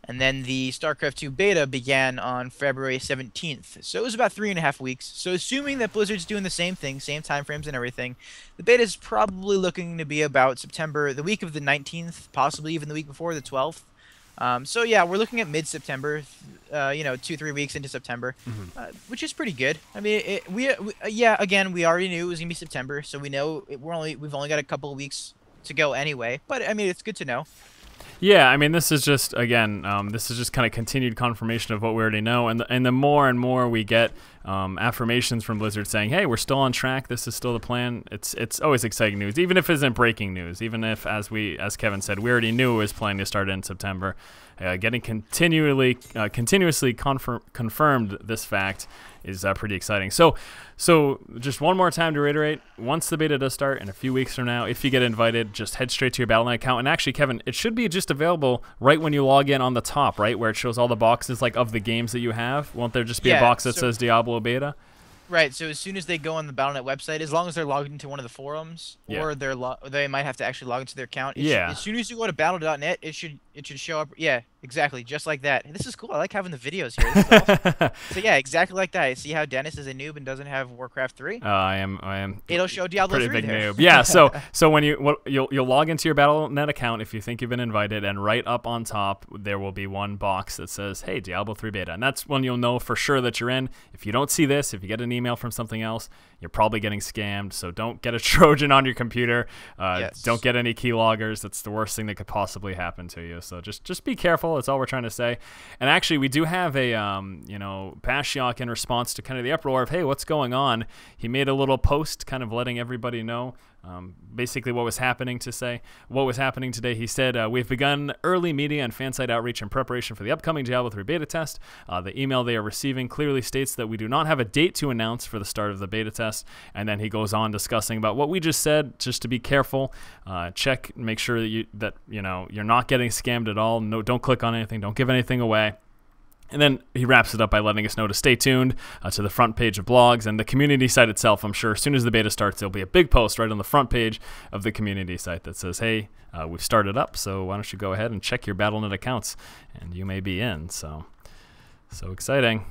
And then the StarCraft 2 beta began on February 17th. So it was about 3.5 weeks. So assuming that Blizzard's doing the same thing, same time frames and everything, the beta is probably looking to be about September, the week of the 19th, possibly even the week before, the 12th. So yeah, we're looking at mid-September, 2-3 weeks into September, which is pretty good. I mean, yeah, again, we already knew it was gonna be September, so we know we've only got a couple of weeks to go anyway. But I mean, it's good to know. Yeah, I mean, this is just again, this is just kind of continued confirmation of what we already know, and the more and more we get affirmations from Blizzard saying, "Hey, we're still on track. This is still the plan." It's always exciting news, even if it isn't breaking news. Even if, as Kevin said, we already knew it was planning to start in September. Getting continuously confirmed this fact is pretty exciting. So just one more time to reiterate, once the beta does start in a few weeks from now, if you get invited, just head straight to your Battle.net account. And actually, Kevin, it should be just available right when you log in on the top, right, where it shows all the boxes like of the games that you have. Won't there just be a box that says Diablo Beta? Right, so as soon as they go on the Battle.net website, as long as they're logged into one of the forums, or they might have to actually log into their account. As soon as you go to Battle.net, it should show up. Yeah, exactly, just like that. This is cool. I like having the videos here. This is awesome. So yeah, exactly like that. See how Dennis is a noob and doesn't have Warcraft 3? I am. It'll show Diablo 3 pretty big there. noob. Yeah. So when you'll log into your Battle.net account if you think you've been invited, and right up on top there will be one box that says, "Hey, Diablo 3 beta," and that's when you'll know for sure that you're in. If you don't see this, if you get an email from something else, you're probably getting scammed. So don't get a Trojan on your computer. Yes. Don't get any keyloggers. That's the worst thing that could possibly happen to you. So just be careful. That's all we're trying to say. And actually, we do have a Bashiok in response to kind of the uproar of, hey, what's going on? He made a little post kind of letting everybody know basically what was happening today. He said, we've begun early media and fan site outreach in preparation for the upcoming Diablo 3 beta test. The email they are receiving clearly states that we do not have a date to announce for the start of the beta test. And then he goes on discussing about what we just said, just to be careful. Check, make sure that you're not getting scammed at all. No, don't click on anything. Don't give anything away. And then he wraps it up by letting us know to stay tuned to the front page of blogs and the community site itself. I'm sure as soon as the beta starts, there'll be a big post right on the front page of the community site that says, hey, we've started up, so why don't you go ahead and check your Battle.net accounts, and you may be in. So exciting.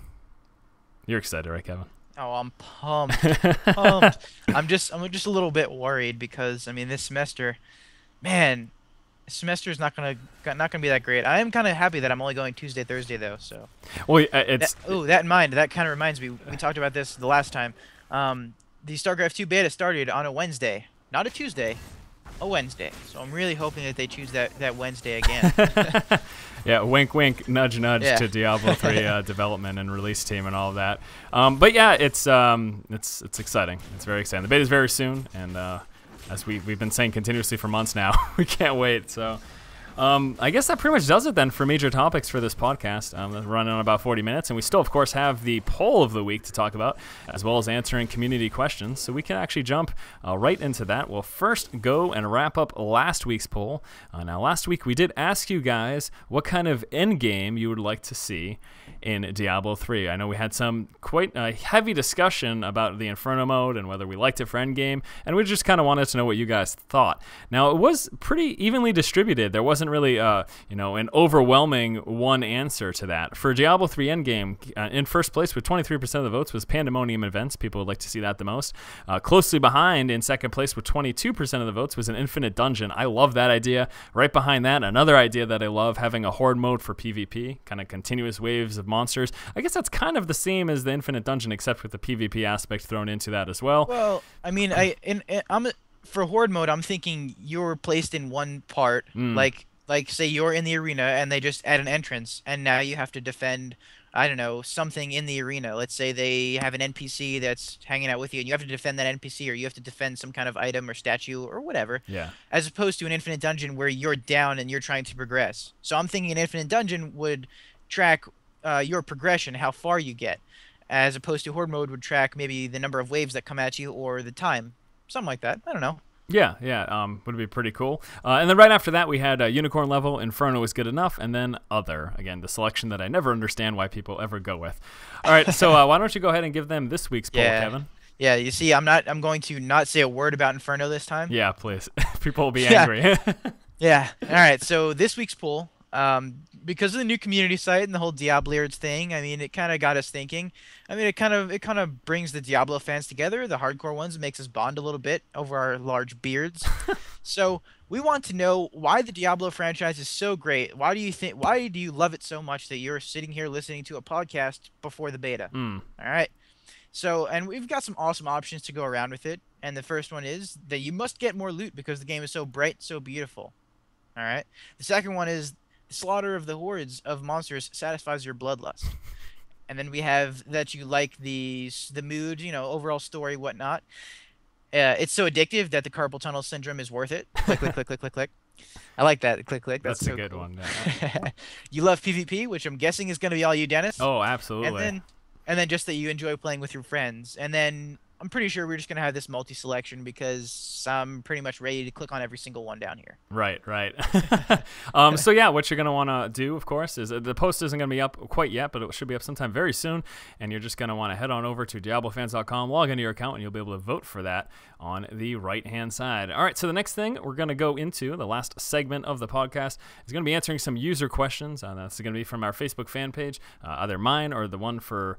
You're excited, right, Kevin? Oh, I'm pumped. Pumped. I'm just a little bit worried because, I mean, this semester, man, semester is not gonna be that great. I am kind of happy that I'm only going Tuesday, Thursday though. So, well, that in mind, that kind of reminds me. We talked about this the last time. The StarCraft 2 beta started on a Wednesday, not a Tuesday, a Wednesday. So I'm really hoping that they choose that Wednesday again. Yeah, wink, wink, nudge, nudge to Diablo 3 development and release team and all of that. But yeah, it's exciting. It's very exciting. The beta is very soon, and as we've been saying continuously for months now, we can't wait. So I guess that pretty much does it then for major topics for this podcast. Running on about 40 minutes, and we still, of course, have the poll of the week to talk about, as well as answering community questions. So we can actually jump right into that. We'll first go and wrap up last week's poll. Now, last week we did ask you guys what kind of end game you would like to see in Diablo 3. I know we had some quite heavy discussion about the Inferno mode and whether we liked it for endgame, and we just kind of wanted to know what you guys thought. Now, it was pretty evenly distributed. There wasn't really an overwhelming one answer to that. For Diablo 3 endgame, in first place with 23% of the votes was Pandemonium Events. People would like to see that the most. Closely behind, in second place with 22% of the votes, was an Infinite Dungeon. I love that idea. Right behind that, another idea that I love, having a Horde mode for PvP, kind of continuous waves of monsters. I guess that's kind of the same as the Infinite Dungeon, except with the PvP aspect thrown into that as well. Well, I mean, for Horde mode, I'm thinking you're placed in one part, like say you're in the arena and they just add an entrance, and now you have to defend I don't know, something in the arena. Let's say they have an NPC that's hanging out with you, and you have to defend that NPC, or you have to defend some kind of item or statue or whatever, Yeah. as opposed to an infinite dungeon where you're down and you're trying to progress. So I'm thinking an infinite dungeon would track your progression, how far you get, as opposed to horde mode would track maybe the number of waves that come at you or the time, something like that. I don't know. Yeah, yeah, would be pretty cool. And then right after that, we had Unicorn level, Inferno is good enough, and then Other. Again, the selection that I never understand why people ever go with. All right, so why don't you go ahead and give them this week's poll, Kevin? Yeah, you see, I'm going to not say a word about Inferno this time. Yeah, please. People will be angry. Yeah. All right. So this week's poll, because of the new community site and the whole Diablo thing, I mean, it kind of got us thinking. I mean, it kind of brings the Diablo fans together, the hardcore ones, and makes us bond a little bit over our large beards. So we want to know why the Diablo franchise is so great. Why do you love it so much that you're sitting here listening to a podcast before the beta? All right. So, and we've got some awesome options to go around with it. And the first one is that you must get more loot because the game is so bright, so beautiful. All right. The second one is the slaughter of the hordes of monsters satisfies your bloodlust. And then we have that you like the mood, overall story, whatnot. It's so addictive that the carpal tunnel syndrome is worth it. Click, click, click, click, click, click. I like that. Click, click. That's so a good cool. one. Yeah. You love PvP, which I'm guessing is going to be all you, Dennis. Oh, absolutely. And then just that you enjoy playing with your friends. And then I'm pretty sure we're just going to have this multi-selection because I'm pretty much ready to click on every single one down here. Right. So yeah, what you're going to want to do, of course, is the post isn't going to be up quite yet, but it should be up sometime very soon. And you're just going to want to head on over to DiabloFans.com, log into your account, and you'll be able to vote for that on the right-hand side. All right, so the next thing we're going to go into, the last segment of the podcast, is going to be answering some user questions. That's going to be from our Facebook fan page, either mine or the one for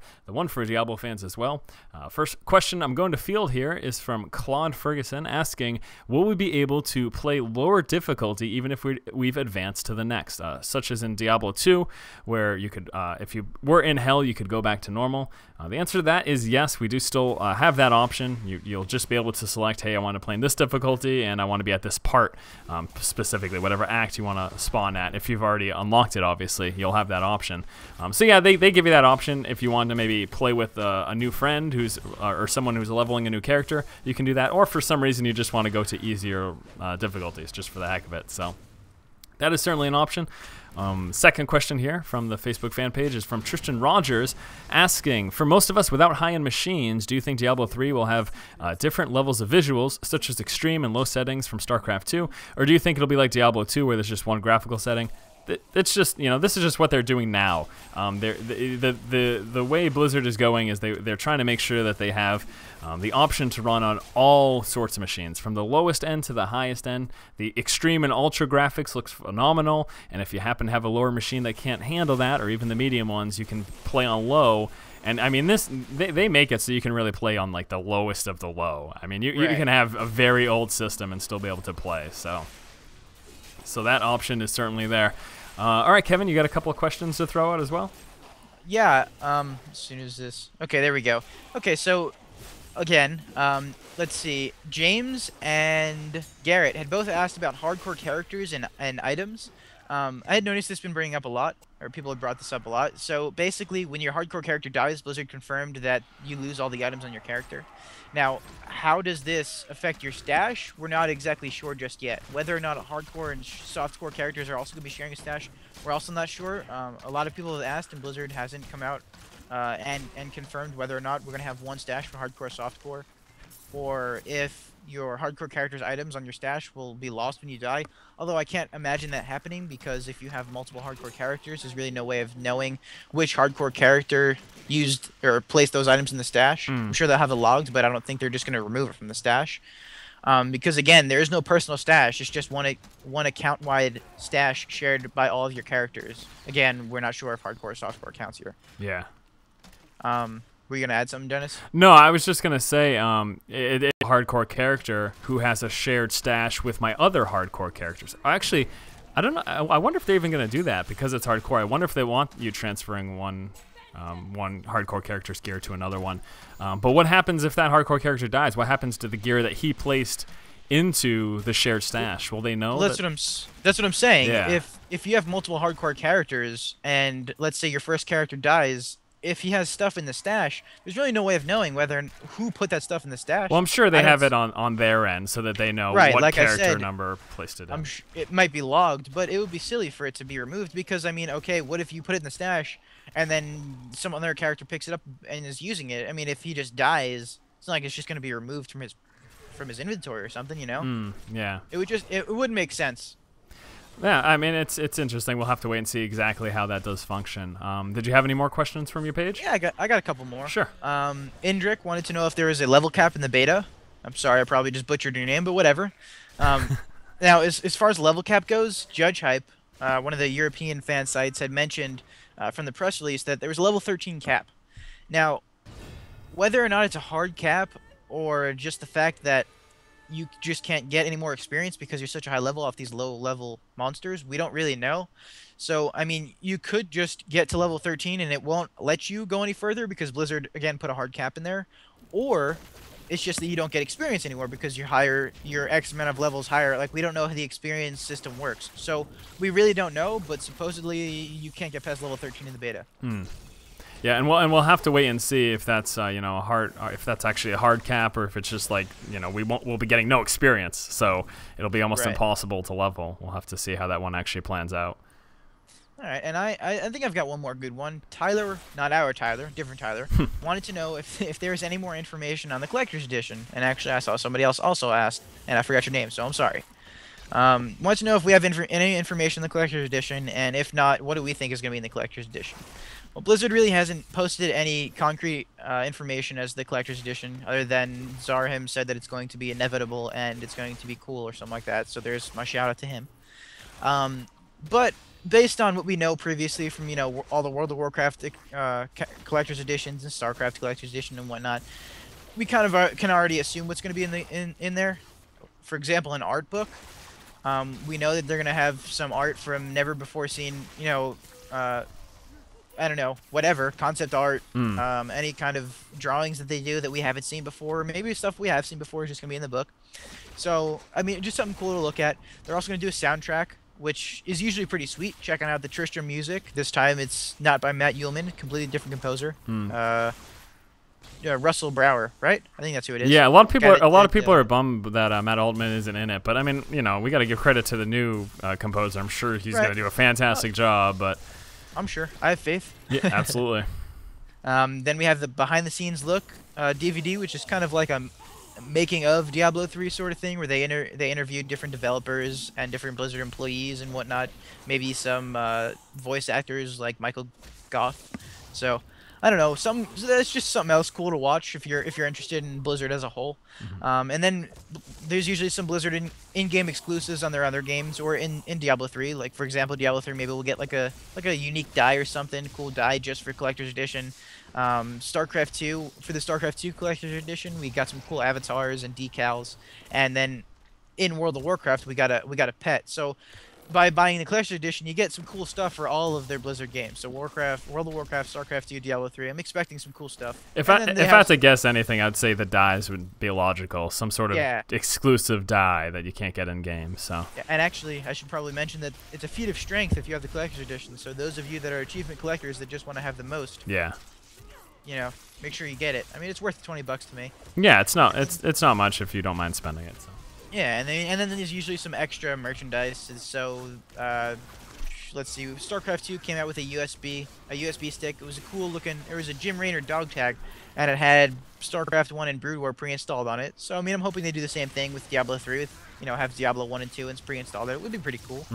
Diablo fans as well. First question I'm going to field here is from Claude Ferguson asking, will we be able to play lower difficulty even if we've advanced to the next, such as in Diablo 2, where you could, if you were in hell, you could go back to normal? The answer to that is yes, we do still have that option. You'll just be able to select, hey, I want to play in this difficulty, and I want to be at this part specifically, whatever act you want to spawn at. If you've already unlocked it, obviously, you'll have that option. So yeah, they give you that option. If you want to maybe play with a new friend or someone who's leveling a new character, you can do that. Or for some reason, you just want to go to easier difficulties just for the heck of it. So that is certainly an option. Second question here from the Facebook fan page is from Tristan Rogers asking, for most of us without high-end machines, do you think Diablo 3 will have different levels of visuals, such as extreme and low settings from StarCraft 2? Or do you think it'll be like Diablo 2 where there's just one graphical setting? It's just, this is just what they're doing now. The way Blizzard is going is they're trying to make sure that they have the option to run on all sorts of machines, from the lowest end to the highest end. The extreme and ultra graphics looks phenomenal, and if you happen to have a lower machine that can't handle that, or even the medium ones, you can play on low. And I mean, they make it so you can really play on like the lowest of the low. I mean, you can have a very old system and still be able to play. So that option is certainly there. All right, Kevin, you got a couple of questions to throw out as well? Yeah, as soon as this... Okay, there we go. Okay, so, again, let's see. James and Garrett had both asked about hardcore characters and items. I had noticed this been bringing up a lot, or people have brought this up a lot. So, basically, when your hardcore character dies, Blizzard confirmed that you lose all the items on your character. Now, how does this affect your stash? We're not exactly sure just yet. Whether or not hardcore and softcore characters are also going to be sharing a stash, we're also not sure. A lot of people have asked, and Blizzard hasn't come out and confirmed whether or not we're going to have one stash for hardcore, softcore, or if your hardcore character's items on your stash will be lost when you die. Although I can't imagine that happening, because if you have multiple hardcore characters, there's really no way of knowing which hardcore character used or placed those items in the stash. I'm sure they'll have it logged, but I don't think they're just going to remove it from the stash. Because again, there is no personal stash. It's just one account-wide stash shared by all of your characters. Again, we're not sure if hardcore or softcore counts here. Yeah. Were you gonna add something, Dennis? No, I was just gonna say, it's a hardcore character who has a shared stash with my other hardcore characters. Actually, I don't know. I wonder if they're even gonna do that because it's hardcore. I wonder if they want you transferring one hardcore character's gear to another one. But what happens if that hardcore character dies? What happens to the gear that he placed into the shared stash? Will they know Well, that? that's what I'm saying. Yeah. If you have multiple hardcore characters, and let's say your first character dies, if he has stuff in the stash, there's really no way of knowing who put that stuff in the Well, stash. I'm sure I they don't. have it on their end so that they know Right, what like I character said, number placed it in. it might be logged, but it would be silly for it to be removed because I mean, okay, what if you put it in the stash and then some other character picks it up and is using it? I mean, if he just dies, it's not like it's just going to be removed from his inventory or something, you know? Yeah. It wouldn't make sense. Yeah, I mean, it's interesting. We'll have to wait and see exactly how that does function. Did you have any more questions from your page? Yeah, I got a couple more. Sure. Indrik wanted to know if there was a level cap in the beta. I'm sorry, I probably just butchered your name, but whatever. Now, as far as level cap goes, Judge Hype, one of the European fan sites, had mentioned from the press release that there was a level 13 cap. Now, whether or not it's a hard cap or just the fact that you just can't get any more experience because you're such a high level off these low level monsters, we don't really know. So, I mean, you could just get to level 13 and it won't let you go any further because Blizzard, again, put a hard cap in there. Or it's just that you don't get experience anymore because your X amount of levels higher. Like, we don't know how the experience system works. So, we really don't know, but supposedly you can't get past level 13 in the beta. Yeah, and we'll have to wait and see if that's a hard, if that's actually a hard cap, or if it's just like, we'll be getting no experience, so it'll be almost Right. impossible to level. We'll have to see how that one actually plans out. All right, and I think I've got one more good one. Tyler, not our Tyler, different Tyler, wanted to know if there's any more information on the collector's edition. And actually, I saw somebody else also asked, and I forgot your name, so I'm sorry. Wants to know if we have any information on the collector's edition, and if not, what do we think is going to be in the collector's edition? Well, Blizzard really hasn't posted any concrete information as the collector's edition, other than Zarhim said that it's going to be inevitable and it's going to be cool or something like that. So there's my shout out to him. But based on what we know previously from all the World of Warcraft collector's editions and StarCraft collector's edition and whatnot, we kind of can already assume what's going to be in there. For example, an art book. We know that they're going to have some art from never before seen, I don't know, whatever, concept art, any kind of drawings that they do that we haven't seen before, or maybe stuff we have seen before is just going to be in the book. So, I mean, just something cool to look at. They're also going to do a soundtrack, which is usually pretty sweet. Checking out the Tristram music. This time it's not by Matt Uelman, completely different composer. Russell Brower, right? I think that's who it is. Yeah, a lot of people are bummed that Matt Altman isn't in it, but I mean, we got to give credit to the new composer. I'm sure he's going to do a fantastic job, but I'm sure. I have faith. yeah, absolutely. Then we have the behind-the-scenes look DVD, which is kind of like a making of Diablo 3 sort of thing, where they interviewed different developers and different Blizzard employees and whatnot. Maybe some voice actors like Michael Goth. So I don't know. So that's just something else cool to watch if you're interested in Blizzard as a whole. And then there's usually some Blizzard in-game exclusives on their other games or in Diablo 3. Like for example, Diablo 3 maybe we'll get like a unique die or something, cool die just for Collector's Edition. StarCraft 2 for the StarCraft 2 Collector's Edition, we got some cool avatars and decals. And then in World of Warcraft, we got a pet. So by buying the Collector's Edition, you get some cool stuff for all of their Blizzard games. So World of Warcraft, StarCraft 2, Diablo 3. I'm expecting some cool stuff. If I had to guess anything, I'd say the dies would be logical. Some sort of exclusive die that you can't get in game. So. Yeah, and actually, I should probably mention that it's a feat of strength if you have the Collector's Edition. So those of you that are achievement collectors that just want to have the most, make sure you get it. I mean, it's worth $20 to me. Yeah, it's not much if you don't mind spending it. So. Yeah, and then there's usually some extra merchandise. So let's see, StarCraft 2 came out with a USB stick. It was a cool looking. There was a Jim Raynor dog tag, and it had StarCraft 1 and Brood War pre-installed on it. So I mean, I'm hoping they do the same thing with Diablo 3. With have Diablo 1 and 2 and pre-installed. It would be pretty cool.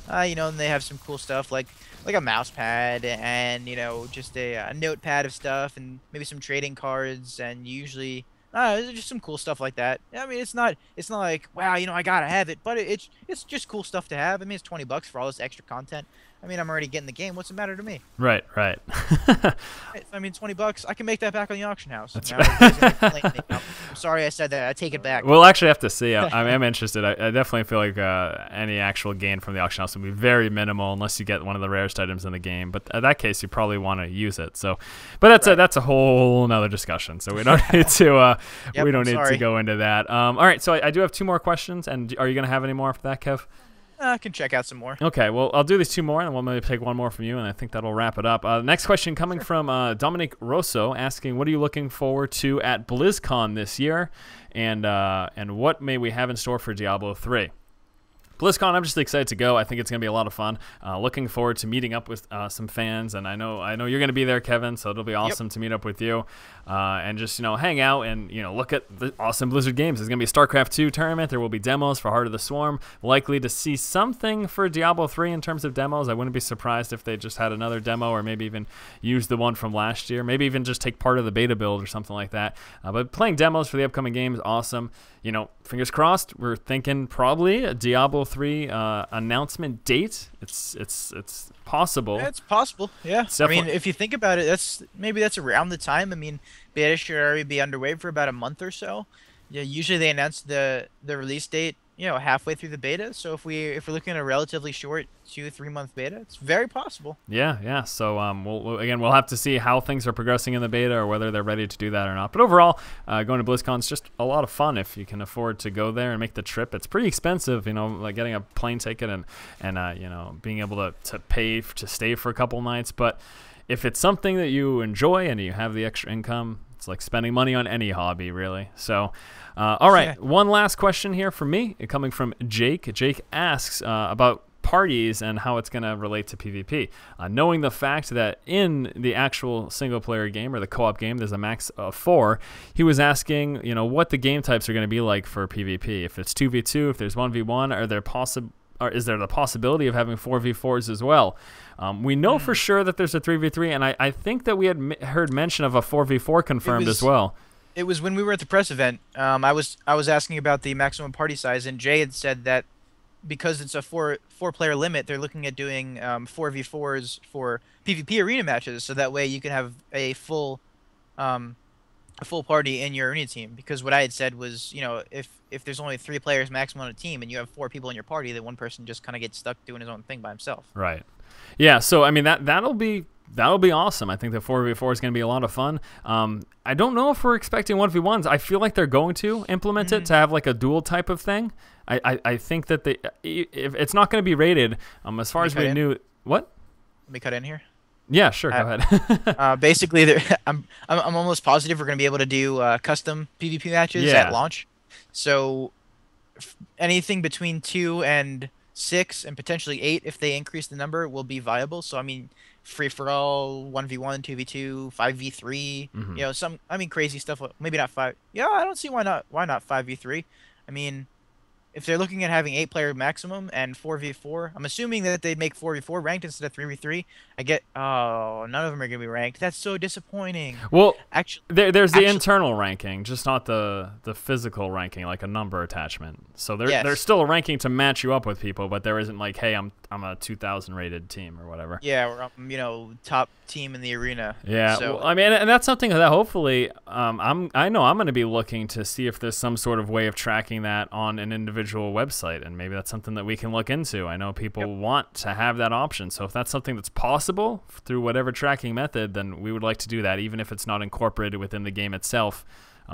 And they have some cool stuff like a mouse pad and just a notepad of stuff and maybe some trading cards and usually. Just some cool stuff like that. I mean, it's not like wow, I gotta have it, but it's just cool stuff to have. I mean, it's $20 for all this extra content. I mean, I'm already getting the game. What's the matter to me? Right. I mean, $20. I can make that back on the auction house. That's Now, right. everybody's gonna complain to me. I'm sorry I said that. I take it back. We'll actually have to see. I am interested. I definitely feel like any actual gain from the auction house will be very minimal unless you get one of the rarest items in the game. But in that case, you probably want to use it. So, but that's a whole nother discussion. So we don't need to to go into that. All right. So I do have 2 more questions. And are you going to have any more after that, Kev? I can check out some more. Okay, well, I'll do these 2 more, and we'll maybe take 1 more from you, and I think that'll wrap it up. Next question coming from Dominic Rosso, asking, what are you looking forward to at BlizzCon this year, and what may we have in store for Diablo 3? BlizzCon, I'm just excited to go. I think it's going to be a lot of fun. Looking forward to meeting up with some fans, and I know you're going to be there, Kevin, so it'll be awesome to meet up with you and just, hang out and, look at the awesome Blizzard games. There's going to be a StarCraft 2 tournament. There will be demos for Heart of the Swarm. Likely to see something for Diablo 3 in terms of demos. I wouldn't be surprised if they just had another demo or maybe even use the one from last year. Maybe even just take part of the beta build or something like that. But playing demos for the upcoming game is awesome. Fingers crossed, we're thinking probably a Diablo 3 announcement date. It's possible. Yeah, it's possible. Yeah. I mean, if you think about it, that's around the time. I mean, beta should already be underway for about a month or so. Yeah, usually they announce the release date, halfway through the beta. So if we're looking at a relatively short 2-3 month beta, it's very possible. Yeah. So we'll have to see how things are progressing in the beta or whether they're ready to do that or not. But overall, going to BlizzCon is just a lot of fun if you can afford to go there and make the trip. It's pretty expensive, like getting a plane ticket and being able to pay to stay for a couple nights. But if it's something that you enjoy and you have the extra income, it's like spending money on any hobby, really. So, all right, one last question here from me, coming from Jake. Jake asks about parties and how it's going to relate to PvP. Knowing the fact that in the actual single-player game or the co-op game, there's a max of 4, he was asking, what the game types are going to be like for PvP. If it's 2v2, if there's 1v1, is there the possibility of having 4v4s as well? We know for sure that there's a 3v3, and I think that we had heard mention of a 4v4 confirmed as well. It was when we were at the press event. I was asking about the maximum party size, and Jay had said that because it's a four-player limit, they're looking at doing 4v4s for PvP arena matches, so that way you can have a full party in your arena team. Because what I had said was, if there's only 3 players maximum on a team and you have 4 people in your party, then one person just kind of gets stuck doing his own thing by himself. Right. Yeah. So I mean that'll be awesome. I think the 4v4 is going to be a lot of fun. I don't know if we're expecting 1v1s. I feel like they're going to implement it to have like a duel type of thing. I think that if it's not going to be rated. As far as we knew, what? Let me cut in here. Yeah, sure. Go ahead. Basically, I'm almost positive we're going to be able to do custom PvP matches at launch. So anything between 2 and 6 and potentially 8, if they increase the number, will be viable. So I mean, free for all, 1v1, 2v2, 5v3. Crazy stuff. Maybe not 5. Yeah, I don't see why not 5v3. I mean, if they're looking at having 8-player maximum and 4v4, I'm assuming that they'd make 4v4 ranked instead of 3v3. None of them are going to be ranked. That's so disappointing. Well, actually, there's the internal ranking, just not the physical ranking, like a number attachment. So there's still a ranking to match you up with people, but there isn't like, hey, I'm a 2,000 rated team or whatever. Yeah, or I'm top team in the arena. Yeah, so, well, I mean, and that's something that hopefully I know I'm going to be looking to see if there's some sort of way of tracking that on an individual website, and maybe that's something that we can look into. I know people want to have that option, so if that's something that's possible through whatever tracking method, then we would like to do that, even if it's not incorporated within the game itself,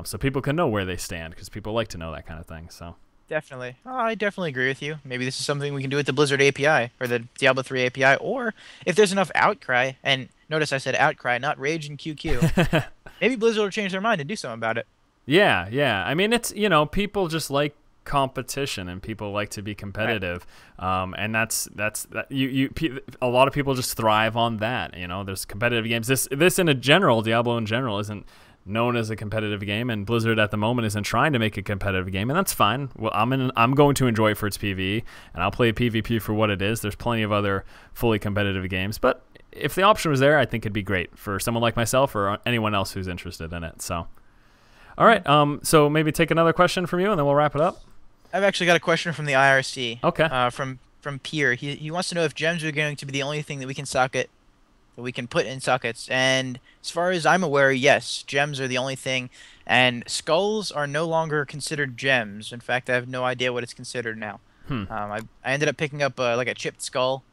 so people can know where they stand, because people like to know that kind of thing. So definitely. I definitely agree with you. Maybe this is something we can do with the Blizzard API or the Diablo 3 API, or if there's enough outcry, and notice I said outcry, not rage and QQ, maybe Blizzard will change their mind and do something about it. Yeah. I mean, it's, people just like competition and people like to be competitive, and that's a lot of people just thrive on that. There's competitive games. This in a general, Diablo in general isn't known as a competitive game, and Blizzard at the moment isn't trying to make a competitive game, and that's fine. Well, I'm going to enjoy it for its PvE, and I'll play PvP for what it is. There's plenty of other fully competitive games, but if the option was there, I think it'd be great for someone like myself or anyone else who's interested in it. So all right, so maybe take another question from you and then we'll wrap it up. I've actually got a question from the IRC. Okay. From from Pierre. He wants to know if gems are going to be the only thing that we can put in sockets. And as far as I'm aware, yes, gems are the only thing. And skulls are no longer considered gems. In fact, I have no idea what it's considered now. Hmm. I ended up picking up like a chipped skull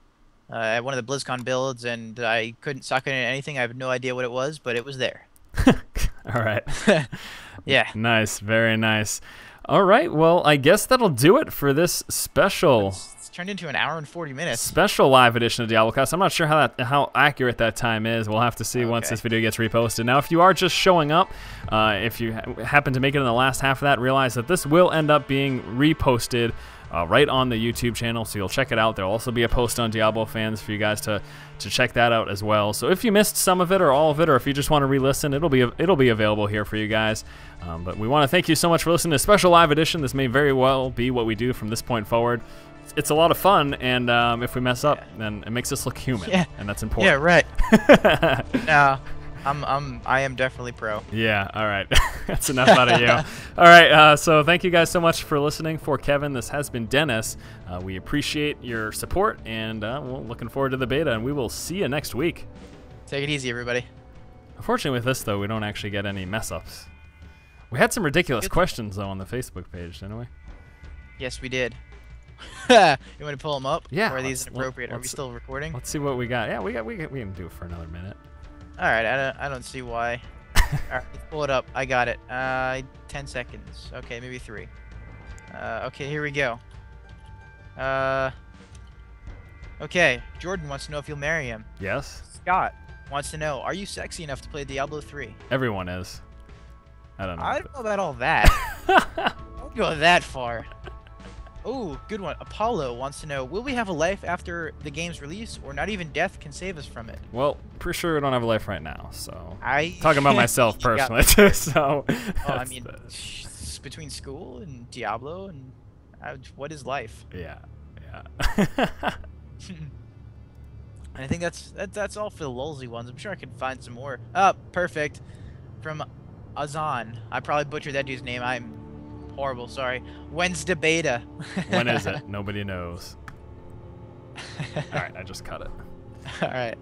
at one of the BlizzCon builds, and I couldn't socket it in anything. I have no idea what it was, but it was there. All right. Yeah. Nice. Very nice. All right. Well, I guess that'll do it for this special. It's turned into an hour and 40 minutes. Special live edition of DiabloCast. I'm not sure how accurate that time is. We'll have to see once this video gets reposted. Now, if you are just showing up, if you happen to make it in the last half of that, realize that this will end up being reposted right on the YouTube channel, so you'll check it out. There'll also be a post on Diablo Fans for you guys to check that out as well. So if you missed some of it or all of it, or if you just want to re-listen, it'll be available here for you guys. But we want to thank you so much for listening to Special Live Edition. This may very well be what we do from this point forward. It's a lot of fun, and if we mess up, then it makes us look human, and that's important. Yeah, right. No, I am definitely pro. Yeah, all right. That's enough out of you. All right, so thank you guys so much for listening. For Kevin, this has been Dennis. We appreciate your support, and we're looking forward to the beta, and we will see you next week. Take it easy, everybody. Unfortunately, with this, though, we don't actually get any mess-ups. We had some ridiculous questions, though, on the Facebook page, didn't we? Yes, we did. You want to pull them up? Yeah. Or are these inappropriate? Are we still recording? Let's see what we got. Yeah, we can do it for another minute. All right, I don't see why. All right, let's pull it up. I got it. 10 seconds. Okay, maybe 3. Okay, here we go. Okay, Jordan wants to know if you'll marry him. Yes. Scott wants to know, are you sexy enough to play Diablo 3? Everyone is. I don't know. I don't know about all that. I don't go that far. Oh, good one. Apollo wants to know, will we have a life after the game's release, or not even death can save us from it? Well, pretty sure we don't have a life right now, so... I talking about myself personally, too, so... Oh, I mean, between school and Diablo, and what is life? Yeah. And I think that's all for the lulzy ones. I'm sure I can find some more. Oh, perfect. From Azan. I probably butchered that dude's name. I'm horrible, sorry. When's the beta? When is it? Nobody knows. All right, I just cut it. All right.